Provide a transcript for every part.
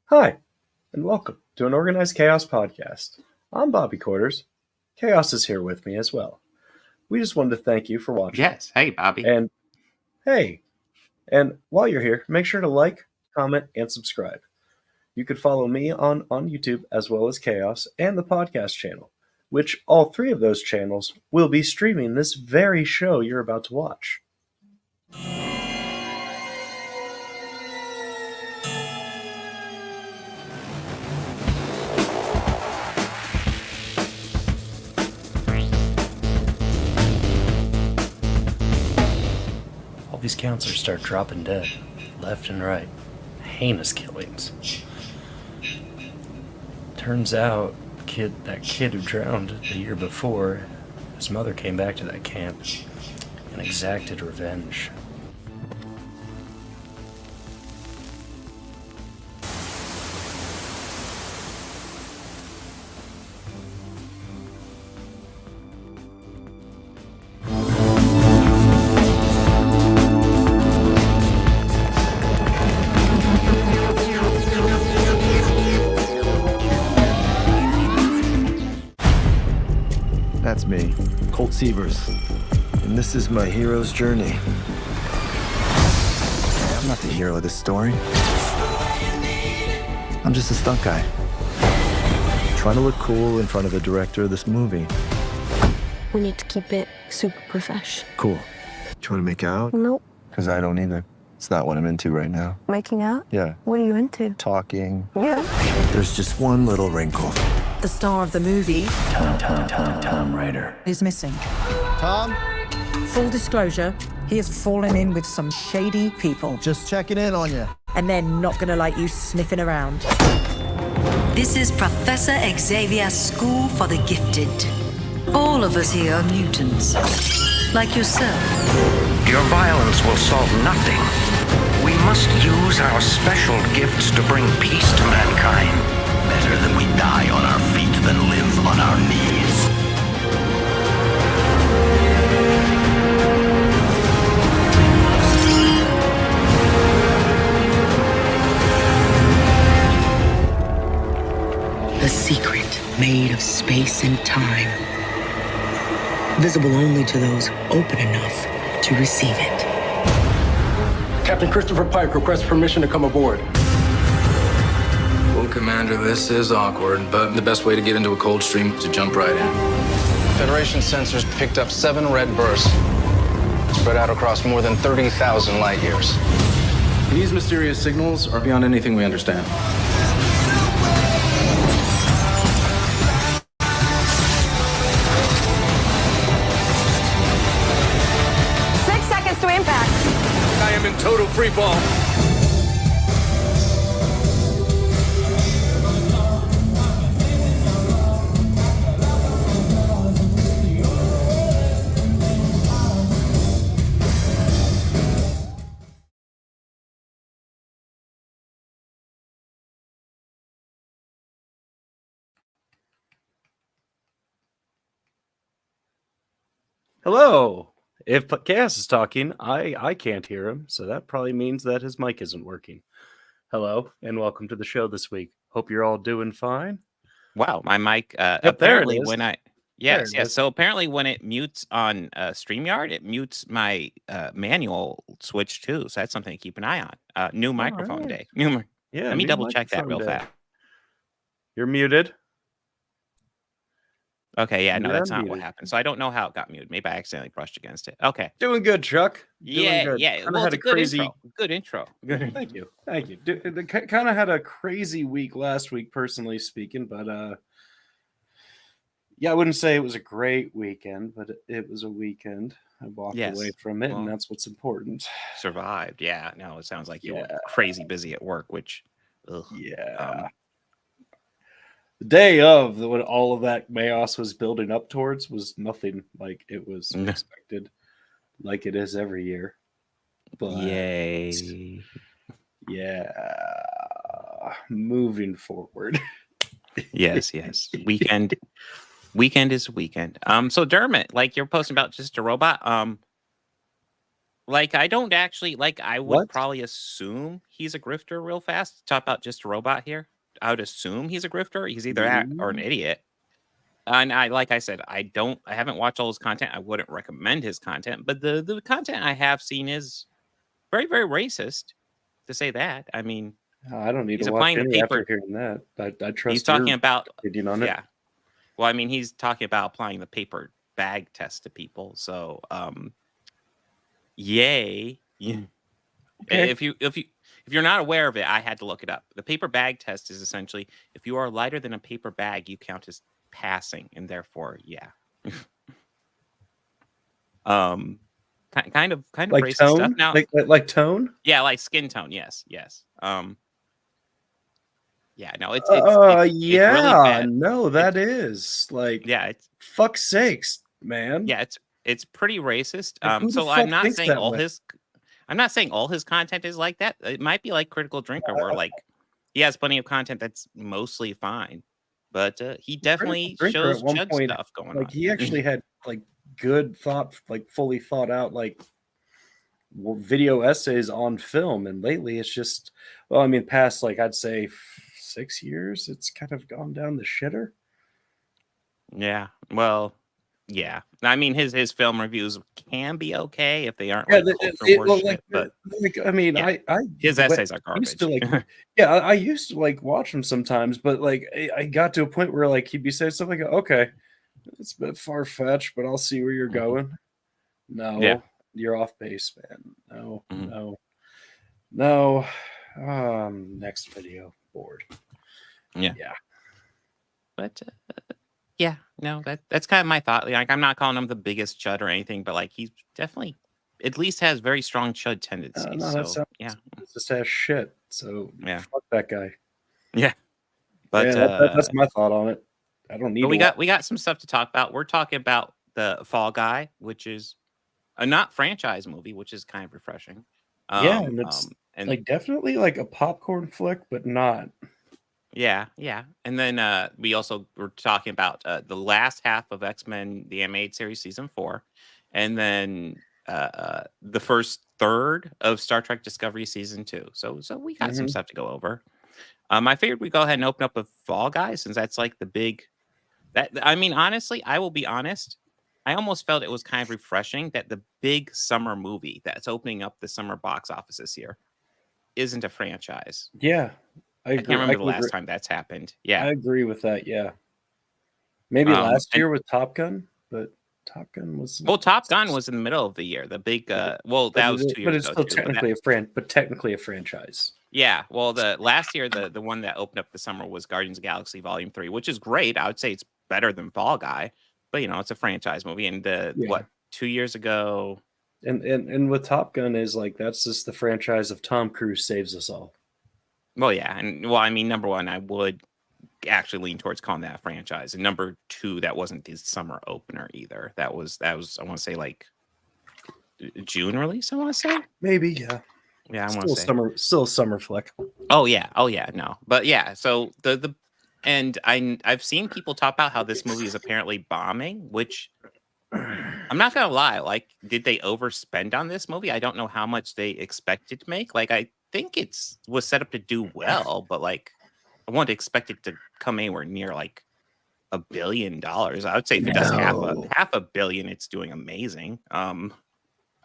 Hi, and welcome to an Organized Chaos podcast. I'm Bobby Quarters. Chaos is here with me as well. We just wanted to thank you for watching. Yes. Hey, Bobby. And hey, and while you're here, make sure to like, comment, and subscribe. You could follow me on YouTube as well as Chaos and the podcast channel, which all three of those channels will be streaming this very show you're about to watch. All these counselors start dropping dead, left and right. Heinous killings. Turns out, that kid who drowned the year before, his mother came back to that camp and exacted revenge. That's me, Colt Sievers, and this is my hero's journey. I'm not the hero of this story. I'm just a stunt guy, trying to look cool in front of the director of this movie. We need to keep it super profesh. Cool. Do you want to make out? Nope. Because I don't either. It's not what I'm into right now. Making out? Yeah. What are you into? Talking. Yeah. There's just one little wrinkle. The star of the movie Tom Ryder. is missing. Tom? Full disclosure, he has fallen in with some shady people, Just checking in on you. and they're not gonna like you sniffing around. This is Professor Xavier's School for the Gifted. All of us here are mutants, like yourself. Your violence will solve nothing. We must use our special gifts to bring peace to mankind. Better that we die on our feet than live on our knees. A secret made of space and time, visible only to those open enough to receive it. Captain Christopher Pike requests permission to come aboard. Well, Commander, this is awkward, but the best way to get into a cold stream is to jump right in. Federation sensors picked up 7 red bursts, spread out across more than 30,000 light years. These mysterious signals are beyond anything we understand. To impact. I am in total free fall. Hello! If Chaos is talking, I can't hear him, so that probably means that his mic isn't working. Hello, and welcome to the show this week. Hope you're all doing fine. Wow, my mic. Yep, apparently, there it is. when I There it is. So apparently, when it mutes on StreamYard, it mutes my manual switch too. So that's something to keep an eye on. New microphone right. day. Yeah, Let me new double check that microphone real day. fast. You're muted. Okay, yeah, no, You're that's not what unmuted. happened. So I don't know how it got muted. Maybe I accidentally brushed against it. Okay. Doing good, Chuck. Doing Yeah, good. yeah. Kinda Well, had it's a crazy. Good intro. Good. Thank you. Kind of had a crazy week last week, personally speaking, but yeah, I wouldn't say it was a great weekend, but it was a weekend. I walked Yes. away from it, Well, and that's what's important. Survived. Yeah. No, it sounds like you Yeah. were crazy busy at work, which. Ugh. Yeah. The day of when all of that chaos was building up towards was nothing like it was No. expected, like it is every year. But Yay. yeah, moving forward. Yes. Weekend is weekend. So Dermot, like you're posting about just a robot. Like, I don't actually like. I would What? probably assume he's a grifter real fast. Talk about just a robot here. I would assume he's a grifter. He's either that or an Mm. idiot. And like I said, I haven't watched all his content. I wouldn't recommend his content, but the content I have seen is very, very racist, to say that. I mean, I don't need to he's watch applying the any after paper. hearing that. I He's trust talking your about, opinion on it. yeah. Well, I mean, he's talking about applying the paper bag test to people. So, yay. Yeah. Okay. If you're not aware of it, I had to look it up. The paper bag test is essentially if you are lighter than a paper bag, you count as passing, and therefore, yeah. Kind of Like racist stuff. tone? Now, Like tone? yeah, like skin tone. Yes, yes. Yeah, no, it's really Yeah. bad. No, It's that is like, yeah, it's fuck sakes, man. yeah, it's pretty racist. Like, who the So fuck thinks that way? I'm not saying all his content is like that. It might be like Critical Drinker, where like he has plenty of content that's mostly fine, but he definitely Critical Drinker shows at one chud point, stuff going like on. he actually had like good thought, like fully thought out, like video essays on film. And lately, it's just, well, I mean, past like I'd say 6 years, it's kind of gone down the shitter. Yeah, well, yeah. I mean, his film reviews can be okay if they aren't Yeah, like culture war well, shit, but like I mean, yeah, I his essays are used garbage. to like, yeah, I used to like watch him sometimes, but like I got to a point where like he'd be saying stuff like, okay, it's a bit far fetched, but I'll see where you're going. No, Yeah. you're off base, man. No, Mhm. no. Next video board. Yeah. Yeah. But yeah, no, that's kind of my thought. Like, I'm not calling him the biggest chud or anything, but like he's definitely at least has very strong chud tendencies. No, that So sounds yeah, just has shit. So Yeah. fuck that guy. yeah. But Yeah, that's my thought on it. I don't need. but to we got some stuff to talk about. We're talking about the Fall Guy, which is a not franchise movie, which is kind of refreshing. Yeah, and it's and like definitely like a popcorn flick, but not. yeah, yeah. And then we also were talking about the last half of X-Men the animated series season 4, and then the first third of Star Trek Discovery season 2. So we got some Mhm. stuff to go over. I figured we go ahead and open up with Fall Guy, since that's like the big that I mean, honestly, I will be honest. I almost felt it was kind of refreshing that the big summer movie that's opening up the summer box office this year isn't a franchise. Yeah, I I agree. can't remember the can last agree. time that's happened. Yeah. I agree with that. Yeah, maybe last And year with Top Gun, but Top Gun was well, Top Gun was in the middle of the year. The big well, that was 2 but years it's ago still too. But technically a franchise. yeah, well, the last year the one that opened up the summer was Guardians of the Galaxy Volume 3, which is great. I would say it's better than Fall Guy, but it's a franchise movie. And Yeah. 2 years ago? And with Top Gun is like that's just the franchise of Tom Cruise saves us all. Well, yeah, and well, I mean, number one, I would actually lean towards calling that a franchise, and number two, that wasn't the summer opener either. That was I want to say like June release. I want to say Maybe, yeah. Yeah, I want to say still summer flick. Oh yeah, no, but yeah. So and I've seen people talk about how this movie is apparently bombing, which I'm not gonna lie. Like, did they overspend on this movie? I don't know how much they expected to make. Like, I think was set up to do well, but like, I wouldn't expect it to come anywhere near like $1 billion. I would say if it does half a billion, it's doing amazing. I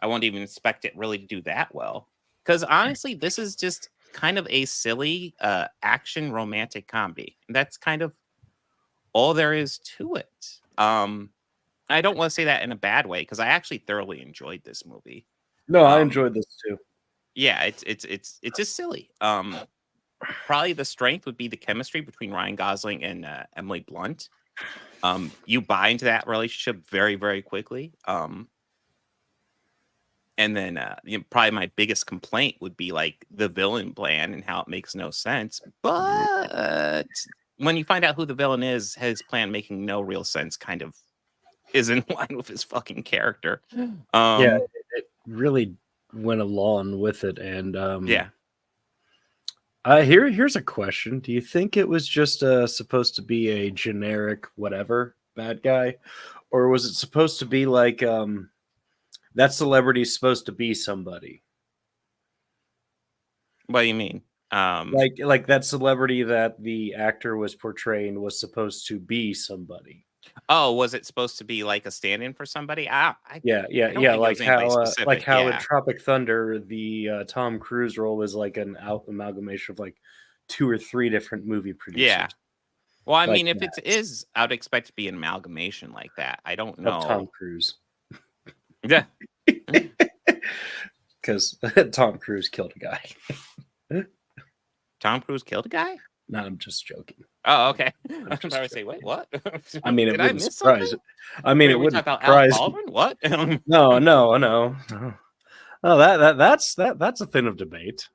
won't even expect it really to do that well, because honestly, this is just kind of a silly action romantic comedy. That's kind of all there is to it. I don't want to say that in a bad way, because I actually thoroughly enjoyed this movie. No, I enjoyed this too. Yeah, it's just silly. Probably the strength would be the chemistry between Ryan Gosling and Emily Blunt. You buy into that relationship very, very quickly. And then probably my biggest complaint would be like the villain plan and how it makes no sense. But when you find out who the villain is, his plan making no real sense kind of is in line with his fucking character. Yeah, it really went along with it. And yeah. Here's a question. Do you think it was just supposed to be a generic whatever bad guy? Or was it supposed to be like That celebrity's supposed to be somebody. What do you mean? Like that celebrity that the actor was portraying was supposed to be somebody. Oh, was it supposed to be like a stand-in for somebody? Yeah, I don't think it was anybody specific. like how in Yeah. Tropic Thunder, the Tom Cruise role is like an amalgamation of like 2 or 3 different movie producers. Yeah. Well, I Like mean, if it that. is, I would expect it to be an amalgamation like that. I don't Of Tom know. Cruise. Yeah. Because Tom Cruise killed a guy. Tom Cruise killed a guy? No, I'm just joking. Oh, okay. I was just about to say, wait, what? I mean, Did it I wouldn't miss surprise something? it. I mean, Wait, it we wouldn't talking about Alec surprise. Baldwin? What? No. Oh, that's a thing of debate.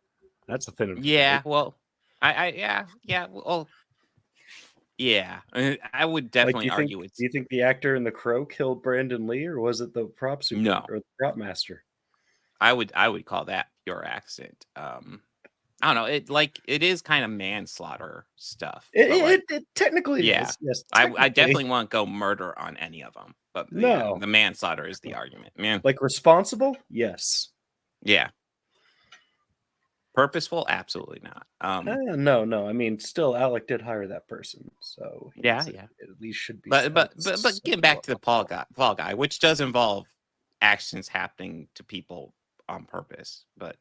That's a thing of Yeah, debate. well, yeah, well, yeah. I would Like, definitely argue do it's you think the actor in The Crow killed Brandon Lee, or was it the prop super No. or the prop master? I would call that pure accident. I don't know. It is kind of manslaughter stuff. but, like, It technically yeah, is. Yes, I technically. definitely won't go murder on any of them. But No. the manslaughter is the argument, man. Like responsible? Yes. Yeah. Purposeful? Absolutely not. No. I mean, still, Alec did hire that person, so Yeah. it at least should be. But getting back to the Fall Guy, which does involve actions happening to people on purpose. But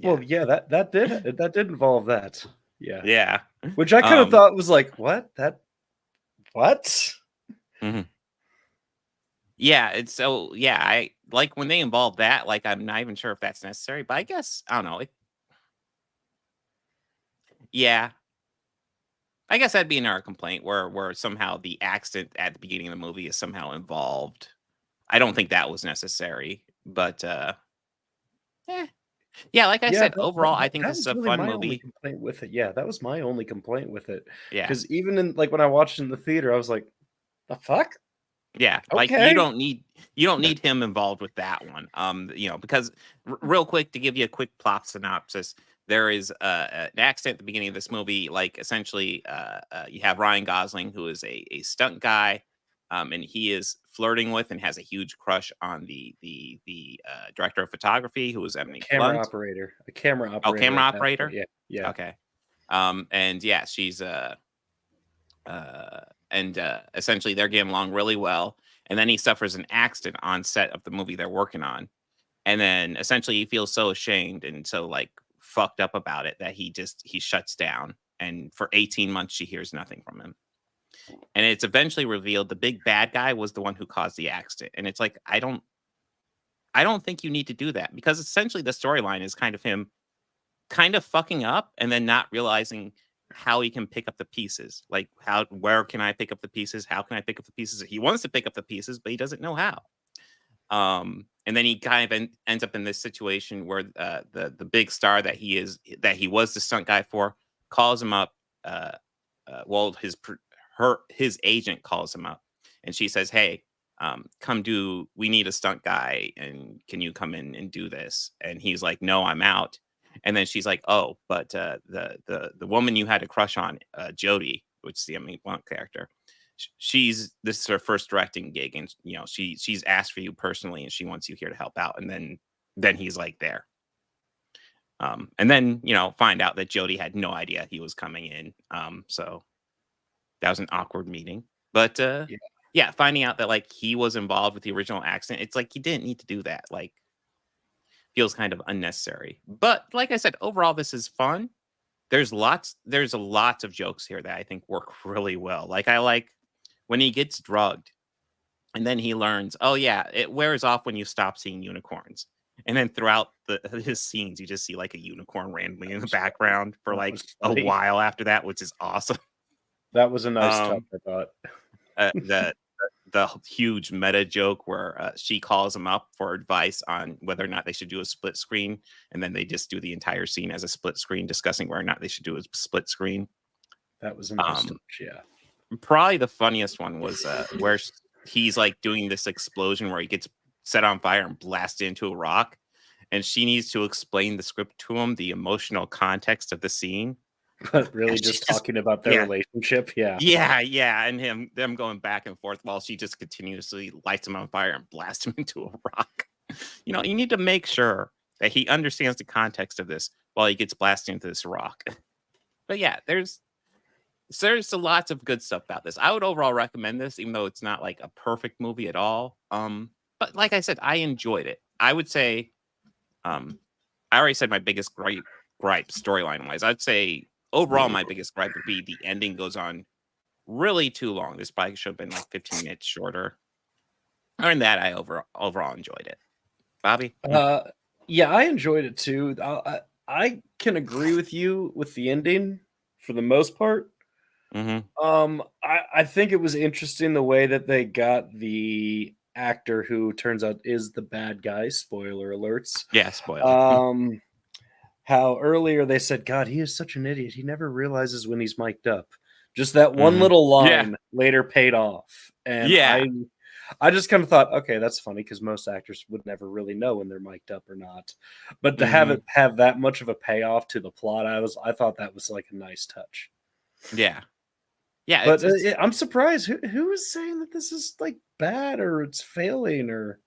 well, yeah, that did involve that. Yeah. Yeah. Which I kind of thought was like, what? What? Mhm. Yeah, it's so I like when they involve that, like I'm not even sure if that's necessary, but I guess I don't know. Yeah. I guess that'd be another complaint where somehow the accident at the beginning of the movie is somehow involved. I don't think that was necessary, but yeah, like I said, overall, I think this is a really fun my only movie. complaint with it. Yeah, that was my only complaint with it. Yeah. Because even in like when I watched it in the theater, I was like, the fuck? Yeah, like Okay. you don't need him involved with that one. Because real quick to give you a quick plot synopsis, there is an accident at the beginning of this movie. Like essentially, you have Ryan Gosling, who is a stunt guy, and he is flirting with and has a huge crush on the director of photography, who is Emily camera Blunt. operator. A camera operator. Oh, camera at that operator. point. Yeah. Okay. And yeah, she's essentially they're getting along really well, and then he suffers an accident on set of the movie they're working on, and then essentially he feels so ashamed and so like fucked up about it that he shuts down, and for 18 months she hears nothing from him, and it's eventually revealed the big bad guy was the one who caused the accident. And it's like I don't think you need to do that, because essentially the storyline is kind of him kind of fucking up and then not realizing how he can pick up the pieces. Like where can I pick up the pieces? How can I pick up the pieces? He wants to pick up the pieces, but he doesn't know how. And then he kind of ends up in this situation where the big star that he was the stunt guy for calls him up. Well, his agent calls him up, and she says, "Hey, we need a stunt guy, and can you come in and do this?" And he's like, "No, I'm out." And then she's like, "Oh, but the woman you had a crush on, Jody, which is the Emily Blunt character, this is her first directing gig, and she's asked for you personally, and she wants you here to help out." And then he's like there, and then find out that Jody had no idea he was coming in. So that was an awkward meeting, but yeah, finding out that like he was involved with the original accident, it's like he didn't need to do that. Like, feels kind of unnecessary. But like I said, overall, this is fun. There's a lot of jokes here that I think work really well. Like I like when he gets drugged and then he learns, oh yeah, it wears off when you stop seeing unicorns. And then throughout his scenes, you just see like a unicorn randomly in the background for like a while after that, which is awesome. That was a nice touch, I thought. The huge meta joke where she calls him up for advice on whether or not they should do a split screen, and then they just do the entire scene as a split screen, discussing whether or not they should do a split screen. That was a nice touch, yeah. Probably the funniest one was where he's like doing this explosion where he gets set on fire and blasted into a rock, and she needs to explain the script to him, the emotional context of the scene. But really just talking about their relationship, yeah. Yeah, and them going back and forth while she just continuously lights him on fire and blasts him into a rock. You need to make sure that he understands the context of this while he gets blasted into this rock. But yeah, there's lots of good stuff about this. I would overall recommend this, even though it's not like a perfect movie at all. But like I said, I enjoyed it. I would say, I already said my biggest gripe storyline wise. I'd say overall my biggest gripe would be the ending goes on really too long. This probably should have been like 15 minutes shorter. Other than that, I overall enjoyed it. Bobby? Yeah, I enjoyed it too. I can agree with you with the ending for the most part. I think it was interesting the way that they got the actor who turns out is the bad guy. Spoiler alerts. Yeah, spoiler. How earlier they said, God, he is such an idiot. He never realizes when he's mic'd up. Just that one little line later paid off. And I just kind of thought, okay, that's funny because most actors would never really know when they're mic'd up or not. But to have it have that much of a payoff to the plot, I thought that was like a nice touch. Yeah. But I'm surprised. Who is saying that this is like bad or it's failing or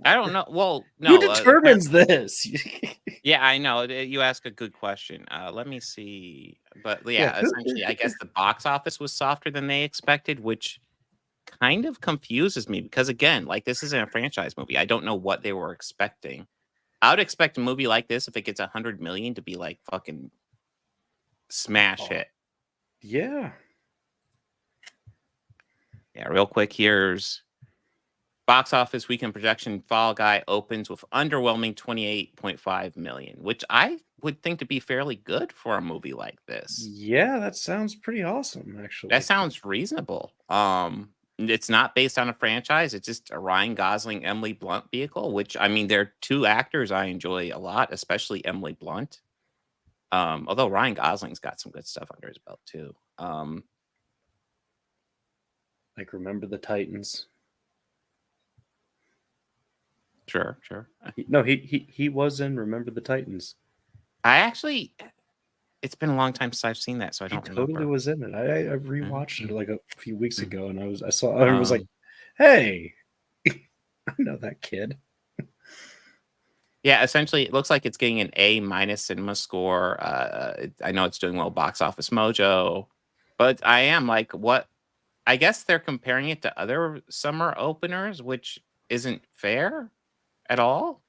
I don't know. Well, no. Who determines this? Yeah, I know. You ask a good question. Let me see. But yeah, essentially, I guess the box office was softer than they expected, which kind of confuses me because, again, like this isn't a franchise movie. I don't know what they were expecting. I would expect a movie like this, if it gets 100 million, to be like fucking smash hit. Yeah. Yeah, real quick, here's box office weekend projection. Fall Guy opens with underwhelming 28.5 million, which I would think to be fairly good for a movie like this. Yeah, that sounds pretty awesome, actually. That sounds reasonable. It's not based on a franchise. It's just a Ryan Gosling, Emily Blunt vehicle, which, I mean, they're two actors I enjoy a lot, especially Emily Blunt. Although Ryan Gosling's got some good stuff under his belt, too. Like Remember the Titans. Sure. He was in Remember the Titans. It's been a long time since I've seen that, so I don't remember. Totally was in it. I rewatched it like a few weeks ago, and I was like, hey, I know that kid. Yeah, essentially, it looks like it's getting an A- cinema score. I know it's doing well box office mojo, but I am like, what? I guess they're comparing it to other summer openers, which isn't fair at all.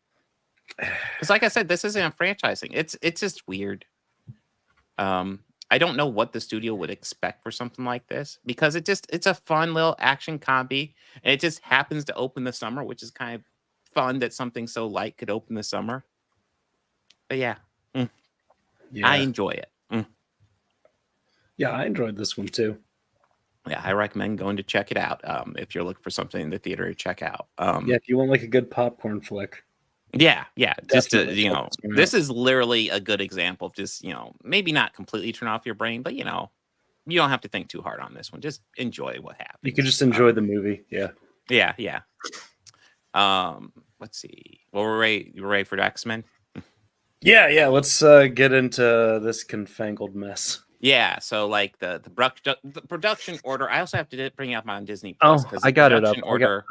Because, like I said, this isn't franchising. It's just weird. I don't know what the studio would expect for something like this because it's a fun little action comedy, and it just happens to open the summer, which is kind of fun that something so light could open the summer. But yeah. I enjoy it. Yeah, I enjoyed this one too. Yeah, I recommend going to check it out if you're looking for something in the theater to check out. Yeah, if you want like a good popcorn flick. Yeah. Just to, this is literally a good example of just, maybe not completely turn off your brain, but you don't have to think too hard on this one. Just enjoy what happens. You can just enjoy the movie. Yeah. Yeah. Let's see. Well, we're ready for X-Men. Yeah. Let's get into this confangled mess. Yeah, so like the production order. I also have to bring it up on Disney Plus because I got it up.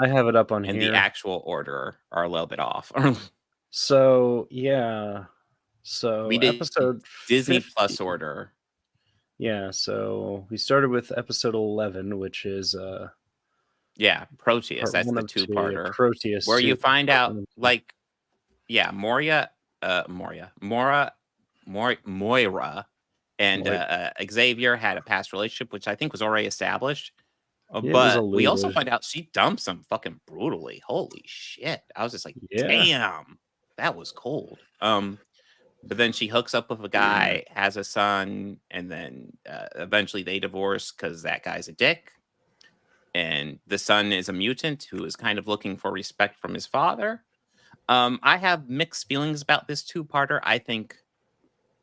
I have it up on and here. The actual order are a little bit off. So yeah, we did episode Disney 50. Plus order. Yeah, so we started with episode 11, which is Proteus. That's the two-parter. Proteus, where you find out Moira, and Xavier had a past relationship, which I think was already established. But we also find out she dumps him fucking brutally. Holy shit. I was just like, damn, that was cold. But then she hooks up with a guy, has a son, and then eventually they divorce because that guy's a dick. And the son is a mutant who is kind of looking for respect from his father. I have mixed feelings about this two-parter. I think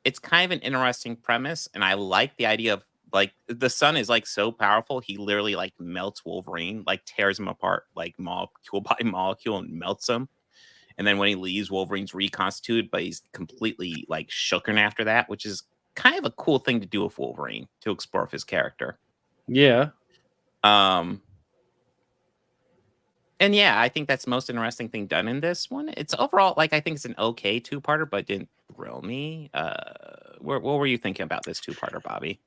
it's kind of an interesting premise, and I like the idea of like the son is like so powerful, he literally like melts Wolverine, like tears him apart like molecule by molecule and melts him. And then when he leaves, Wolverine's reconstituted, but he's completely like shooken after that, which is kind of a cool thing to do with Wolverine to explore his character. Yeah. And And yeah, I think that's the most interesting thing done in this one. It's overall like I think it's an okay two-parter, but didn't thrill me. What were you thinking about this two-parter, Bobby?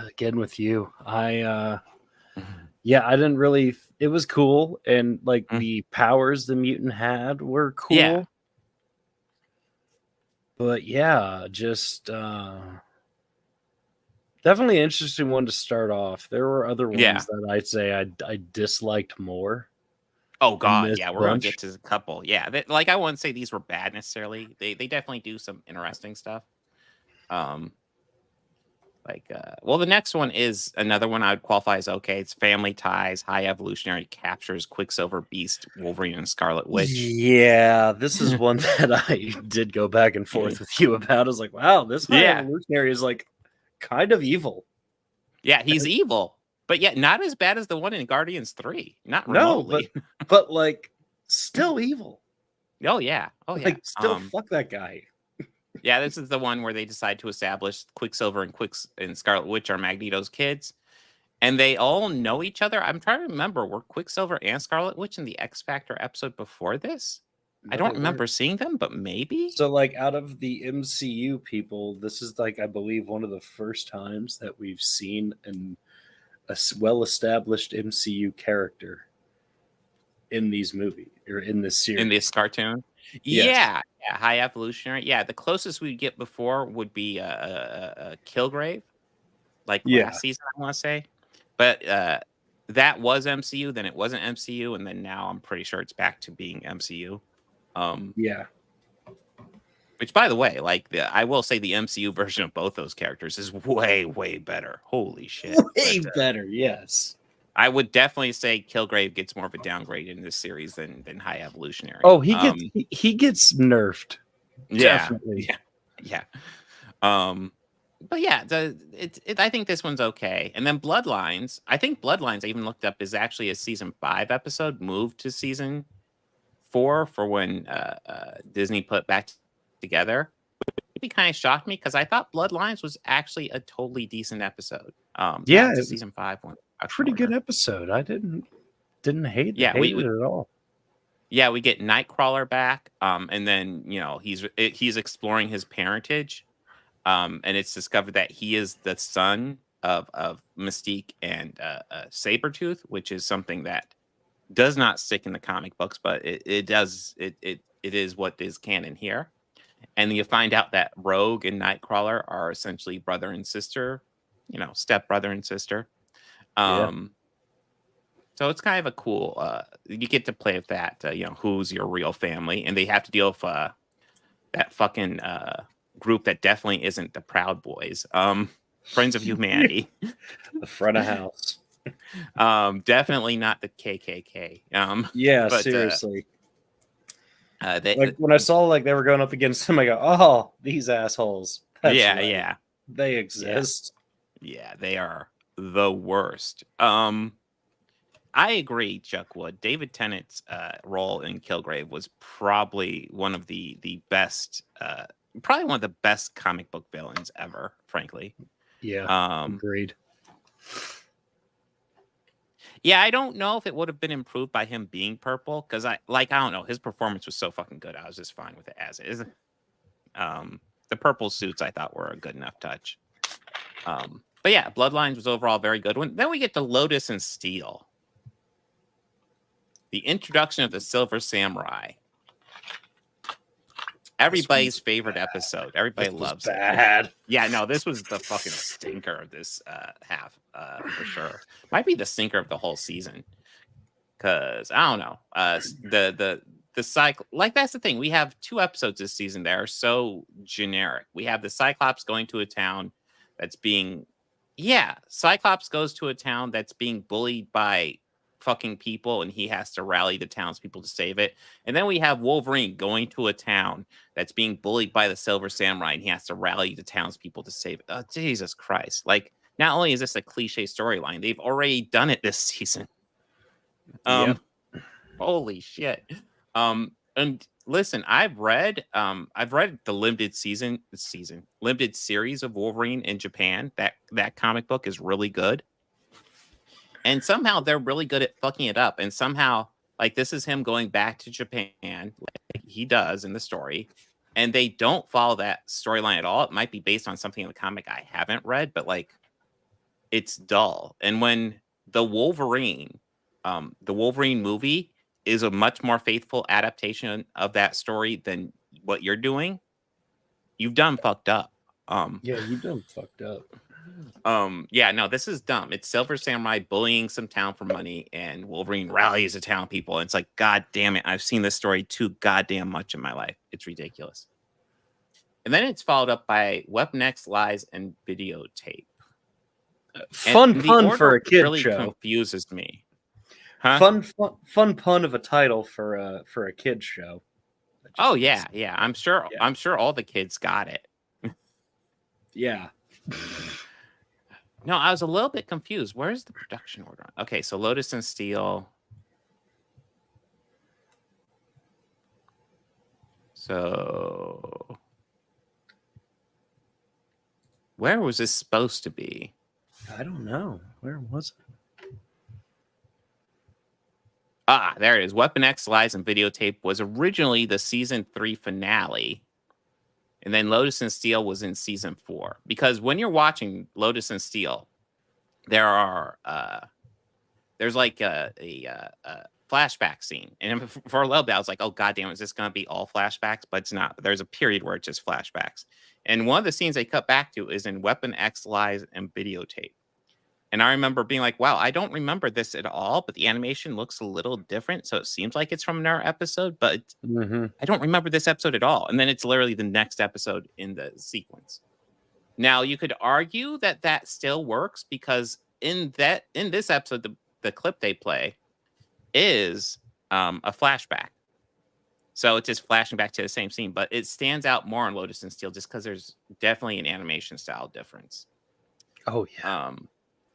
Again with you, Mhm. yeah, I didn't really. It was cool, and like Mm. the powers the mutant had were Yeah. cool. But yeah, just definitely an interesting one to start off. There were other Yeah. ones that I'd say I disliked more. Oh in God, this yeah, we're gonna bunch. get to a couple. Yeah, like I wouldn't say these were bad necessarily. They definitely do some interesting stuff. Um, well, the next one is another one I would qualify as okay. It's Family Ties, High Evolutionary captures Quicksilver, Beast, Wolverine, and Scarlet Witch. Yeah, this is one that I did go back and forth with you about. I was like, wow, this high Yeah. evolutionary is like kind of evil. Yeah, he's evil, but yet not as bad as the one in Guardians 3. Not No, but remotely. but like still evil. Oh yeah. Oh yeah. Like still fuck that guy. Yeah, this is the one where they decide to establish Quicksilver and Scarlet Witch are Magneto's kids, and they all know each other. I'm trying to remember, were Quicksilver and Scarlet Witch in the X Factor episode before this? I No, don't they remember weren't. seeing them, but maybe. So like out of the MCU people, this is like I believe one of the first times that we've seen a well-established MCU character in these movies or in this series. In this cartoon. Yes. Yeah, yeah, High Evolutionary. Yeah, the closest we get before would be Kilgrave, like Yeah. last season, I want to say. But that was MCU, then it wasn't MCU, and then now I'm pretty sure it's back to being MCU. Yeah. Which, by the way, I will say the MCU version of both those characters is way, way better. Holy shit. Way better, yes. I would definitely say Kilgrave gets more of a downgrade in this series than High Evolutionary. Oh, he gets nerfed. Yeah, Definitely. yeah. But yeah, I think this one's okay. And then Bloodlines, I think Bloodlines I even looked up is actually a season 5 episode moved to season 4 for when Disney put back together. It kind of shocked me because I thought Bloodlines was actually a totally decent episode. Yeah, it's a it was season 5 one. Pretty good episode. I didn't hate Yeah, hate it at all. Yeah, we get Nightcrawler back, and then he's exploring his parentage, and it's discovered that he is the son of Mystique and Sabretooth, which is something that does not stick in the comic books, but it does. It is what is canon here, and you find out that Rogue and Nightcrawler are essentially brother and sister, step brother and sister. So it's kind of a cool. You get to play with that. Who's your real family, and they have to deal with that fucking group that definitely isn't the Proud Boys. Friends of Humanity, the front of house. Definitely not the KKK. Yeah, but, seriously. Like when I saw they were going up against him, I go, "Oh, these assholes." That's yeah, right. yeah, they exist. Yeah, they are the worst. I agree, Chuck Wood. David Tennant's role in Kilgrave was probably one of the best, probably one of the best comic book villains ever. Frankly, yeah, agreed. Yeah, I don't know if it would have been improved by him being purple because I don't know, his performance was so fucking good. I was just fine with it as is. The purple suits I thought were a good enough touch. But yeah, Bloodlines was overall very good. Then we get to Lotus and Steel. The introduction of the Silver Samurai. Everybody's favorite episode. Everybody loves it. Bad. Yeah, no, this was the fucking stinker of this half, for sure. Might be the stinker of the whole season. Cause I don't know. The cycle, that's the thing. We have 2 episodes this season that are so generic. We have the Cyclops going to a town that's being Cyclops goes to a town that's being bullied by fucking people, and he has to rally the townspeople to save it. And then we have Wolverine going to a town that's being bullied by the Silver Samurai, and he has to rally the townspeople to save it. Oh, Jesus Christ. Not only is this a cliche storyline, they've already done it this season. Holy shit. And listen, I've read the limited series of Wolverine in Japan. That comic book is really good. And somehow they're really good at fucking it up. And somehow, like, this is him going back to Japan, like he does in the story. And they don't follow that storyline at all. It might be based on something in the comic I haven't read, but like, it's dull. And when the Wolverine movie is a much more faithful adaptation of that story than what you're doing, you've done fucked up. Yeah, you done fucked up. Yeah, no, this is dumb. It's Silver Samurai bullying some town for money, and Wolverine rallies the town people. And it's like, God damn it, I've seen this story too goddamn much in my life. It's ridiculous. And then it's followed up by Weapon X, Lies, and Videotape. Fun And the pun order for a kid really show. confuses me. Huh? Fun pun of a title for a kid show. Oh yeah, yeah. I'm sure. Yeah. I'm sure all the kids got it. Yeah. No, I was a little bit confused. Where's the production order? Okay, so Lotus and Steel. So where was this supposed to be? I don't know. Where was it? Ah, there it is. Weapon X, Lies, and Videotape was originally the season 3 finale. And then Lotus and Steel was in season 4. Because when you're watching Lotus and Steel, there's like a flashback scene. And for a little bit, I was like, oh, goddamn, is this going to be all flashbacks? But it's not. There's a period where it's just flashbacks. And one of the scenes they cut back to is in Weapon X, Lies, and Videotape. And I remember being like, wow, I don't remember this at all, but the animation looks a little different. So it seems like it's from another episode, but I don't remember this episode at all. And then it's literally the next episode in the sequence. Now, you could argue that that still works because in this episode, the clip they play is a flashback. So it's just flashing back to the same scene, but it stands out more in Lotus and Steel just because there's definitely an animation style difference. Oh, yeah.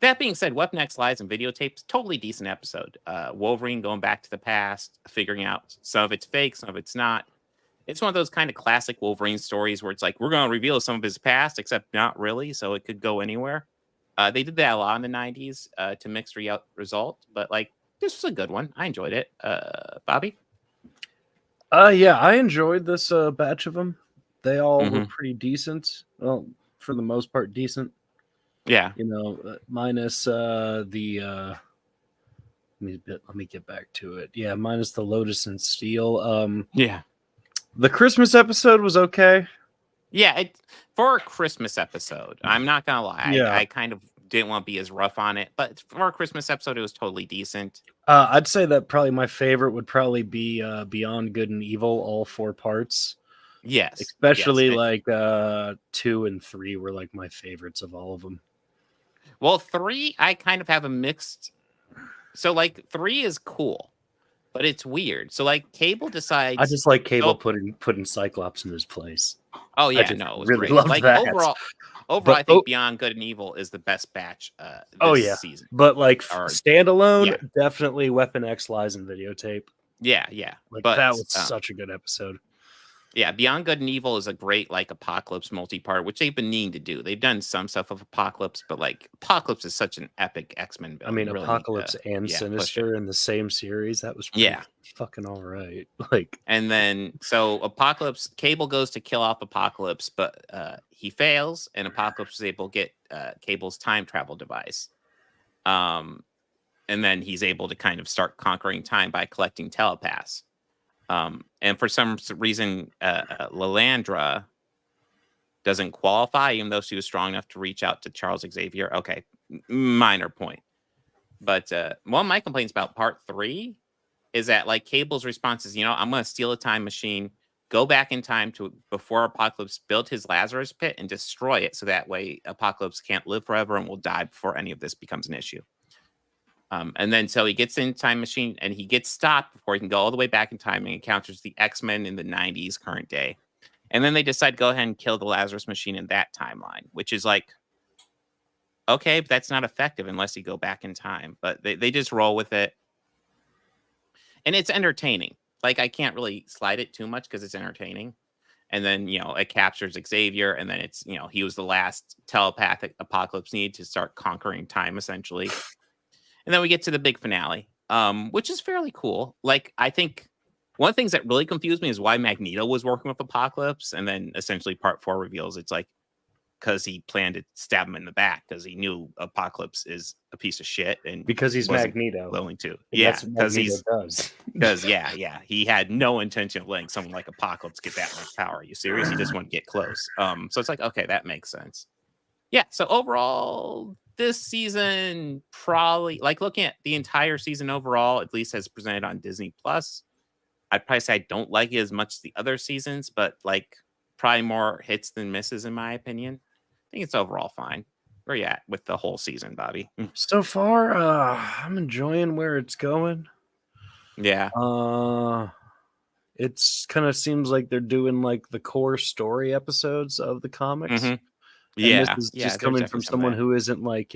That being said, Weapon X, Lies, and Videotapes, totally decent episode. Wolverine going back to the past, figuring out some of it's fake, some of it's not. It's one of those kind of classic Wolverine stories where it's like, we're going to reveal some of his past, except not really, so it could go anywhere. They did that a lot in the 90s to mixed result, but like, this was a good one. I enjoyed it. Bobby? Yeah, I enjoyed this batch of them. They all were pretty decent. Well, for the most part, decent. Yeah. You know, minus the let me get back to it. Yeah, minus the Lotus and Steel. Yeah. The Christmas episode was okay. Yeah, for a Christmas episode, I'm not gonna lie. Yeah. I kind of didn't want to be as rough on it, but for a Christmas episode, it was totally decent. I'd say that probably my favorite would probably be Beyond Good and Evil, all 4 parts. Yes. Especially yes. like 2 and 3 were like my favorites of all of them. Well, 3, I kind of have a mixed. So like 3 is cool, but it's weird. So like Cable decides. I just like Cable putting Cyclops in his place. Oh yeah, it was really great. love like that. Overall, I think Beyond Good and Evil is the best batch. This season. But like standalone, definitely Weapon X, Lies, and Videotape. Yeah. Like but that was such a good episode. Yeah, Beyond Good and Evil is a great like Apocalypse multi-part, which they've been needing to do. They've done some stuff of Apocalypse, but like Apocalypse is such an epic X-Men villain. I mean, really Apocalypse and Sinister in the same series. That was pretty fucking all right. Like, and then so Apocalypse, Cable goes to kill off Apocalypse, but he fails, and Apocalypse is able to get Cable's time travel device. And then he's able to kind of start conquering time by collecting telepaths. And for some reason, Lilandra doesn't qualify, even though she was strong enough to reach out to Charles Xavier. Okay, minor point. But one of my complaints about part 3 is that like Cable's response is, I'm going to steal a time machine, go back in time to before Apocalypse built his Lazarus pit and destroy it, so that way Apocalypse can't live forever and will die before any of this becomes an issue. And then so he gets in time machine and he gets stopped before he can go all the way back in time and encounters the X-Men in the 90s current day. And then they decide to go ahead and kill the Lazarus machine in that timeline, which is like, okay, but that's not effective unless you go back in time. But they just roll with it. And it's entertaining. Like, I can't really slide it too much because it's entertaining. And then, it captures Xavier. And then it's, he was the last telepathic Apocalypse needed to start conquering time, essentially. And then we get to the big finale, which is fairly cool. Like, I think one of the things that really confused me is why Magneto was working with Apocalypse, and then essentially part 4 reveals it's like because he planned to stab him in the back because he knew Apocalypse is a piece of shit and Because he's wasn't Magneto. willing to. And Yeah, that's what because Magneto does. he had no intention of letting someone like Apocalypse get that much power. Are you serious? He just wanted to get close. So it's like, okay, that makes sense. Yeah. So overall, this season probably like looking at the entire season overall, at least as presented on Disney Plus. I'd probably say I don't like it as much as the other seasons, but like probably more hits than misses in my opinion. I think it's overall fine. Where you at with the whole season, Bobby? So far, I'm enjoying where it's going. Yeah. It's kind of seems like they're doing like the core story episodes of the comics. Mhm. And Yeah. this is Yeah. just There's coming from definitely some of someone that. who isn't like,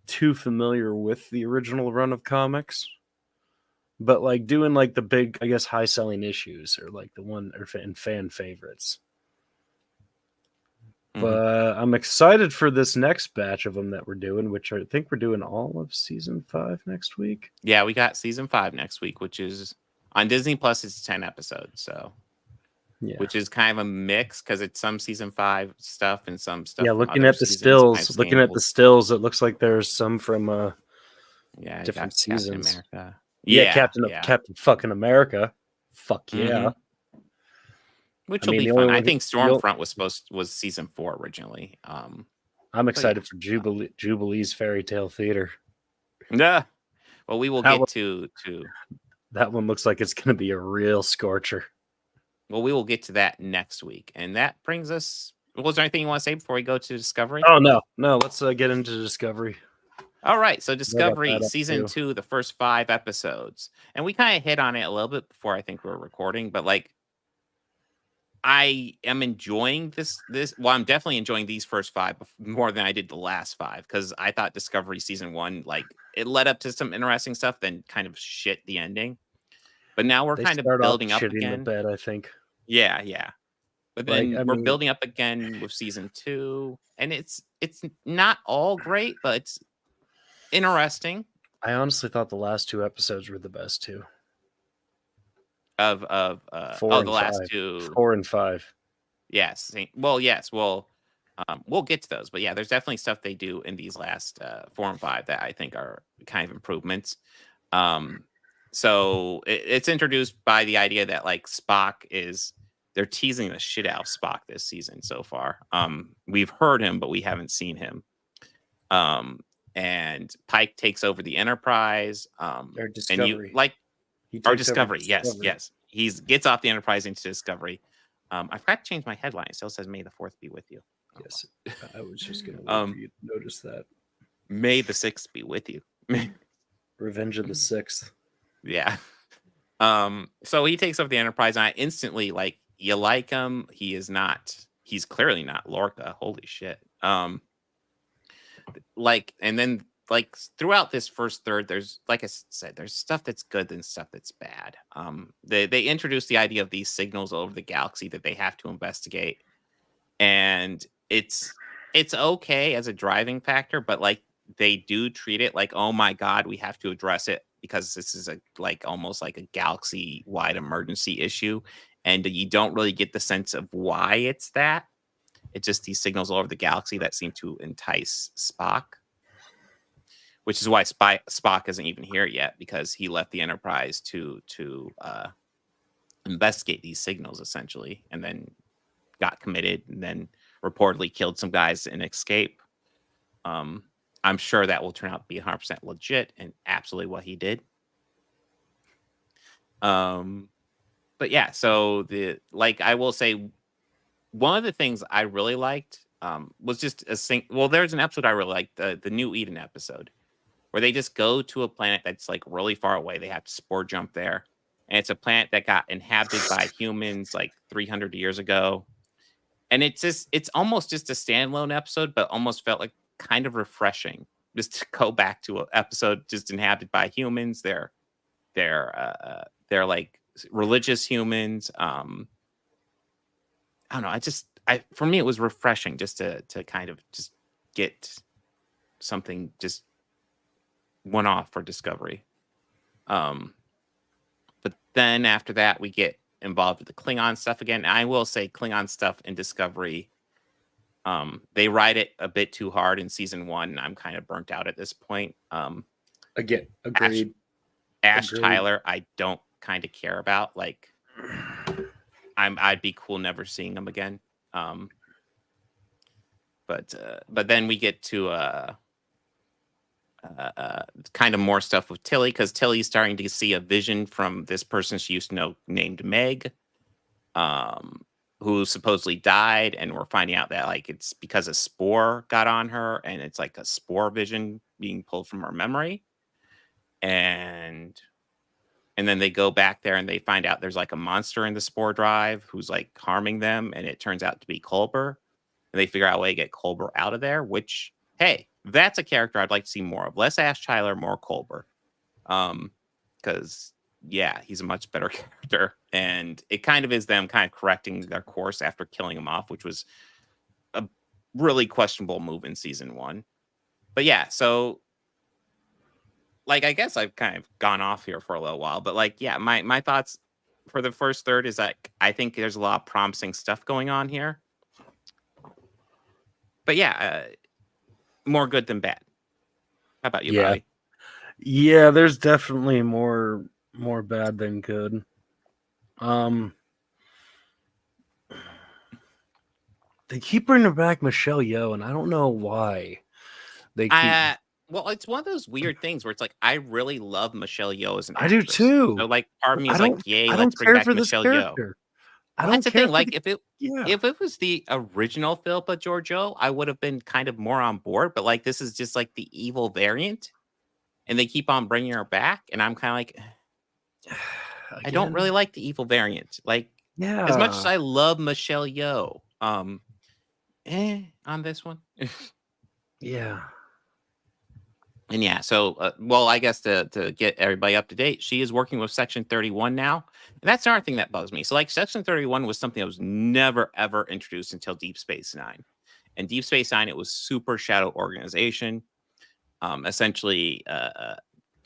too familiar with the original run of comics. But like doing like the big, I guess, high selling issues or like the one or fan favorites. Mhm. But I'm excited for this next batch of them that we're doing, which I think we're doing all of season 5 next week. Yeah, we got season 5 next week, which is on Disney Plus. It's 10 episodes, so Yeah. which is kind of a mix because it's some season 5 stuff and some stuff. Yeah, from looking other at the seasons, stills, looking at the timestampable. stills, it looks like there's some from Yeah, you different got Captain seasons. America. Yeah, Yeah, yeah. Captain fucking America. Fuck yeah. Mhm. Which I will mean, be the fun. only I one think the o- Stormfront was season 4 originally. I'm but yeah. excited for Jubilee's Fairy Tale Theater. Yeah. Well, we will That get one- to That one looks like it's going to be a real scorcher. well, we will get to that next week, and that brings us. Was there anything you want to say before we go to Discovery? Oh no, let's get into Discovery. All right, so I got Discovery that up, season too. 2, the first 5 episodes, and we kind of hit on it a little bit before I think we were recording, but like, I am enjoying this. Well, I'm definitely enjoying these first 5 more than I did the last 5 because I thought Discovery season 1 like it led up to some interesting stuff, then kind of shit the ending. But now we're They kind of start off building up shitting the again. bed, I think. Yeah, yeah. But Like, then I we're mean, building up again with season 2, and it's not all great, but it's interesting. I honestly thought the last 2 episodes were the best too. Of 4 and the last 5. 2. 4 and 5. Yes. Well, yes. Well, we'll get to those, but yeah, there's definitely stuff they do in these last 4 and 5 that I think are kind of improvements. So it's introduced by the idea that like Spock is they're teasing the shit out of Spock this season so far. We've heard him, but we haven't seen him. And Pike takes over the Enterprise. Or And Discovery. you like He or takes over Discovery. Yes, Discovery. yes. He gets off the Enterprise into Discovery. I forgot to change my headline. It still says "May the 4th be with you." Yes, I was just going to wait for you to notice that. May the 6th be with you. Revenge of the 6th. Yeah. So he takes over the Enterprise, and I instantly like you like him. He's clearly not Lorca. Holy shit. Like, and then like throughout this first third, there's like I said, there's stuff that's good and stuff that's bad. They introduced the idea of these signals over the galaxy that they have to investigate, and it's okay as a driving factor, but like they do treat it like, oh my god, we have to address it because this is a like almost like a galaxy wide emergency issue, and you don't really get the sense of why it's that. It's just these signals all over the galaxy that seem to entice Spock, which is why Spock isn't even here yet because he left the Enterprise to investigate these signals essentially, and then got committed, and then reportedly killed some guys in escape. I'm sure that will turn out to be 100% legit and absolutely what he did. But yeah, so I will say one of the things I really liked was just there's an episode I really liked, the New Eden episode, where they just go to a planet that's like really far away. They have to spore jump there. And it's a planet that got inhabited by humans like 300 years ago. And it's almost just a standalone episode, but almost felt like kind of refreshing just to go back to an episode just inhabited by humans. They're like religious humans. I don't know. For me, it was refreshing just to kind of just get something just one-off for Discovery. But then after that, we get involved with the Klingon stuff again. I will say Klingon stuff in Discovery, they ride it a bit too hard in season 1, and I'm kind of burnt out at this point. Again, agreed. Ash Agreed. Tyler, I don't kind of care about. Like, I'd be cool never seeing him again. But then we get to kind of more stuff with Tilly, because Tilly's starting to see a vision from this person she used to know named Meg, who supposedly died, and we're finding out that like it's because a spore got on her, and it's like a spore vision being pulled from her memory. And then they go back there and they find out there's like a monster in the spore drive who's like harming them, and it turns out to be Culber. And they figure out a way to get Culber out of there, which, hey, that's a character I'd like to see more of. Less Ash Tyler, more Culber. Because, yeah, he's a much better character. And it kind of is them kind of correcting their course after killing him off, which was a really questionable move in season 1. But yeah, so, like, I guess I've kind of gone off here for a little while. But, like, yeah, my thoughts for the first third is that I think there's a lot of promising stuff going on here. But yeah, more good than bad. How about you, Bobby? Yeah, there's definitely more bad than good. They keep bringing back Michelle Yeoh, and I don't know why. They keep. Well, it's one of those weird things where it's like I really love Michelle Yeoh as an I do actress. too. So like part of me is I like, don't- yay, I let's don't bring care back for this Michelle Yeoh. character. Well, I that's the don't care thing. for Like the- if it was the original Philippa Georgiou, I would have been kind of more on board. But like this is just like the evil variant, and they keep on bringing her back, and I'm kind of like, I don't Again? really like the evil variant. Like as much as Yeah. I love Michelle Yeoh, on this one. Yeah. And yeah, so, well, I guess to get everybody up to date, she is working with Section 31 now. And that's another thing that bugs me. So, like, Section 31 was something that was never, ever introduced until Deep Space Nine. And Deep Space Nine, it was super shadow organization. Essentially,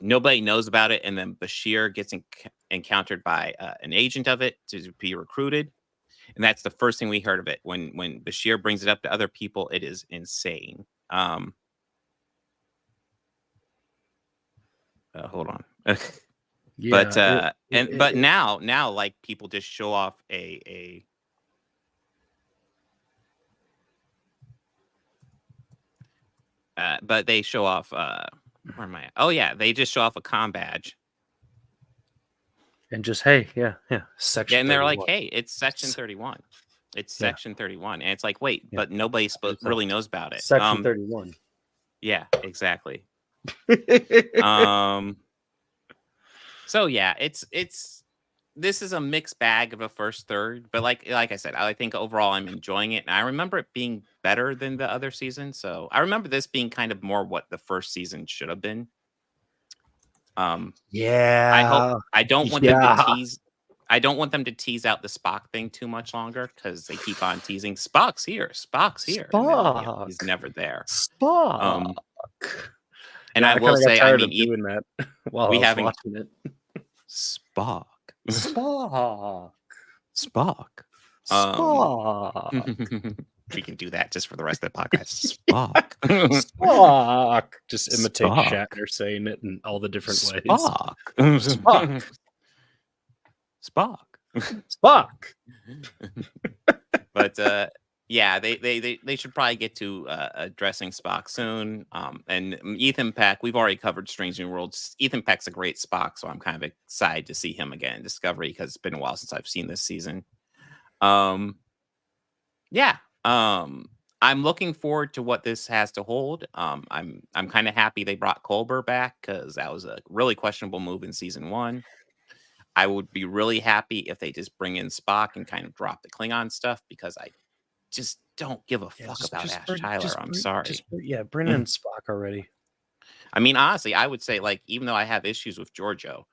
nobody knows about it. And then Bashir gets encountered by an agent of it to be recruited. And that's the first thing we heard of it. When Bashir brings it up to other people, it is insane. Hold on. Yeah, But now like people just show off a but they show off where am I at? Oh yeah, they just show off a comm badge. And just hey, yeah. Section. Yeah, and they're 31. like, hey, it's Section 31. It's Yeah. Section 31. And it's like, wait, Yeah. but nobody It's really knows about it. Section 31. Yeah, exactly. So yeah, this is a mixed bag of a first third, but like I said, I think overall I'm enjoying it, and I remember it being better than the other season. So I remember this being kind of more what the first season should have been. Yeah. I don't want them to tease. I don't want them to tease out the Spock thing too much longer because they keep on teasing Spock's here, Spock's here. And then, he's never there. Spock. And Yeah, I will say, I mean, doing that while we I was haven't- watching it. Spock. Spock. Spock. Spock. We can do that just for the rest of the podcast. Spock. Spock. Just imitate Spock. Shatner saying it in all the different ways. Spock. Spock. Spock. Spock. But yeah, they should probably get to addressing Spock soon. And Ethan Peck, we've already covered Strange New Worlds. Ethan Peck's a great Spock, so I'm kind of excited to see him again in Discovery because it's been a while since I've seen this season. Yeah. I'm looking forward to what this has to hold. I'm kind of happy they brought Culber back because that was a really questionable move in season 1. I would be really happy if they just bring in Spock and kind of drop the Klingon stuff because I just don't give a fuck about Ash Tyler. I'm sorry. Bring in Spock already. I mean, honestly, I would say, like, even though I have issues with Georgiou,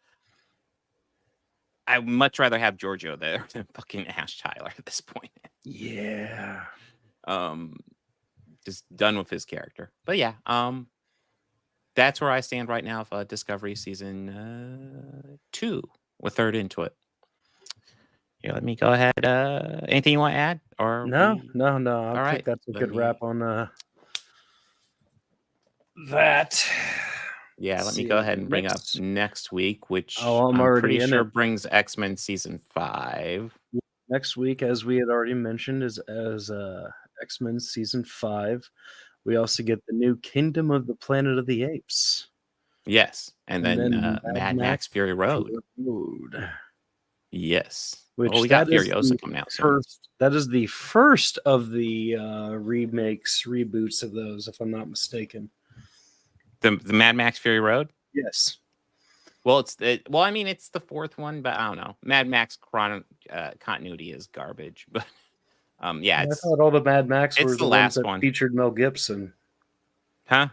I would much rather have Georgiou there than fucking Ash Tyler at this point. Yeah. Just done with his character. But yeah, that's where I stand right now for Discovery season 2. We're third into it. Here, let me go ahead. Anything you want to add? Or No. I All think right, that's a let good me- wrap on that. Yeah, Let's let me see, go ahead and bring up next- next week, which Oh, I'm I'm already pretty in sure it. brings X-Men season 5. Next week, as we had already mentioned, is X-Men season 5. We also get the new Kingdom of the Planet of the Apes. Yes, and then Mad Max Fury Road. Yes. Which we got that is Furiosa the coming out soon. first. That is the first of the remakes, reboots of those, if I'm not mistaken. The Mad Max Fury Road. Yes. Well, it's the fourth one, but I don't know. Mad Max continuity is garbage, but yeah, I it's thought all the Mad Max it's were the the ones last that one. featured Mel Gibson. Huh?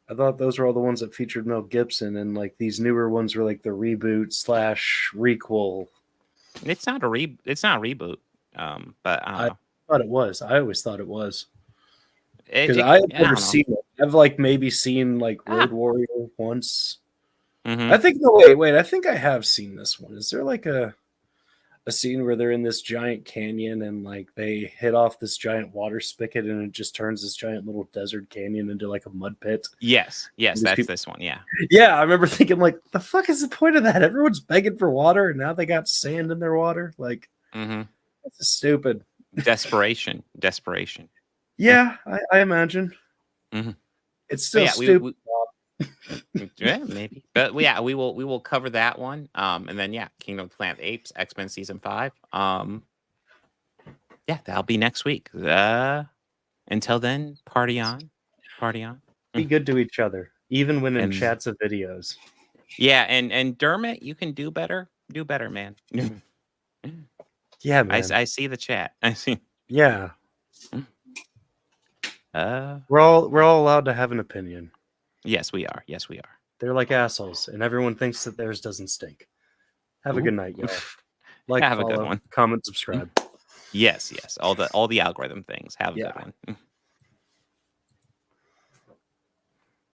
I thought those were all the ones that featured Mel Gibson, and like these newer ones were like the reboot / requel. It's not a reboot. But I thought it was. I always thought it was. Because I I've don't never know. seen it. I've like maybe seen like Road Ah. Warrior once. Mhm. I think wait. I think I have seen this one. Is there like a scene where they're in this giant canyon and like they hit off this giant water spigot and it just turns this giant little desert canyon into like a mud pit? Yes, These that's people- this one. Yeah. Yeah, I remember thinking like, the fuck is the point of that? Everyone's begging for water and now they got sand in their water. Like, Mm-hmm. this is stupid. Desperation. Yeah, I imagine. Mhm. It's still yeah, stupid. Yeah, maybe. But yeah, we will cover that one. And then Kingdom of the Planet of the Apes, X-Men season 5. Yeah, that'll be next week. Until then, party on. Be good to each other, even when in And- chats of videos. Yeah, and Dermot, you can do better. Do better, man. Yeah, man. I see the chat. I see. Yeah. We're all allowed to have an opinion. Yes, we are. They're like assholes, and everyone thinks that theirs doesn't stink. Have a good night, y'all. Like, Have a good follow, one. comment, subscribe. Yes. All the algorithm things. Have a good one.